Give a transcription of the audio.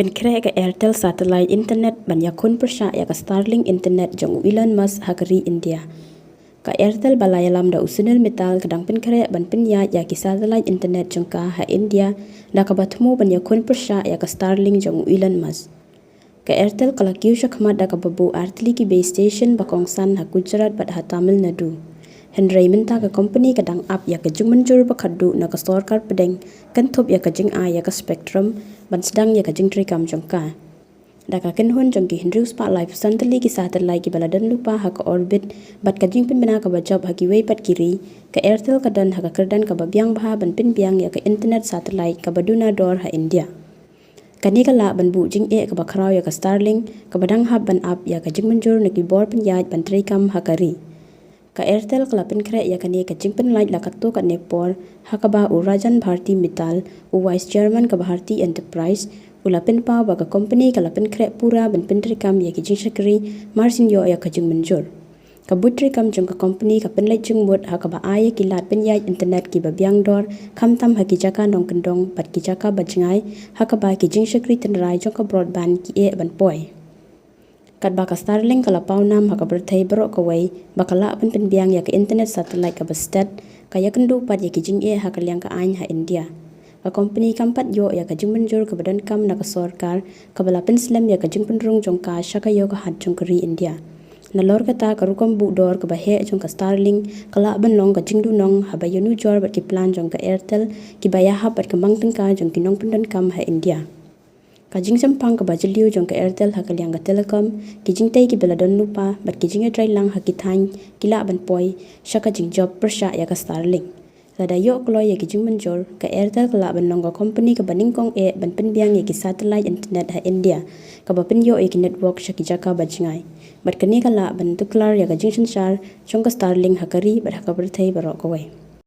Penkre ka Airtel satellite internet ban Iakhun Pyrshah Iaka Starlink internet jong Elon Musk hakari India. Ka Airtel balaya lam da usunil metal kadang penkre ban penya Iaki satellite internet jong ka ha India da ka batmu ban Iakhun Pyrshah Iaka Starlink jong Elon Musk. Ka Airtel kala kiu shakmat da ka babu artili ki base station bakongsan ha Gujarat bat ha Tamil Nadu. Henry minta ka company kadang up ya ka jung menjur bakadu na ka sorkar pedeng kan thop ya ka jing a ya ka spectrum ban sedang ya ka jing trikam jongka. Da ka kenhun jong ki Henry spa live santali ki satellite ki baladan lupa ha ka orbit bat ka jing pin bina ka bajab ha ki wei pat kiri ka Airtel ka dan ha ka kerdan ka babyang baha ban pin biang ya ka internet satellite ka baduna dor ha India. Kani kala ban bu jing e ka bakrao ya ka Starlink ka badang hab ban up ya ka jing menjur na ki bor pin ya ban trikam ha kari. Ka Airtel kala penkre ya kani ka jingpen light la katto ka Nepal hakaba u Rajan Bharti Mittal u Vice Chairman ka Bharti Enterprise u la penpa ba ka company kala penkre pura ban pentrikam ya ki jingshakri marsin yo ya ka jingmenjur ka butrikam jong ka company ka penlight jingmut hakaba aya ki lat pen ya internet ki babyang dor khamtam ha ki jaka nong kendong pat ki jaka bajngai hakaba ki jingshakri tenrai jong ka broadband ki e ban poi. Kat baka Starlink kala paunam haka Pyrthei BAROH KAWEI bakala pen biang ya ke internet satellite ka bestat kaya kendu pat ya ki jing e haka liang ka ain ha India. Ka company kampat yo ya ka jing menjur ka badan kam na ka sorkar ka bala pen slam ya ka jing penrung jong ka shaka yo ka hat jong kari India. Na lor kata ka rukam bu dor ka bahe jong ka Starlink kala ban long ka jing du nong ha bayonu jor bat ki plan jong ka Airtel ki baya ha pat ka mangteng ka jong ki nong pendan kam ha India. Kajing sampang ka bajiliu jong ka Airtel ha kaliang ka Telecom kijing tay ki beladon lupa bat kijing try lang ha kithan kila ban poi shaka jing job Pyrshah ya ka Starlink lada yo kloy ya kijing menjor ka Airtel kala ban long ka company ka baningkong e ban penbiang ya ki satellite internet ha India ka ba pen yo e ki network shaki jaka bajngai bat kani kala ban tuklar ya ka jing SHYNSHAR jong ka Starlink ha kari bat ha ka Pyrthei BAROH KAWEI.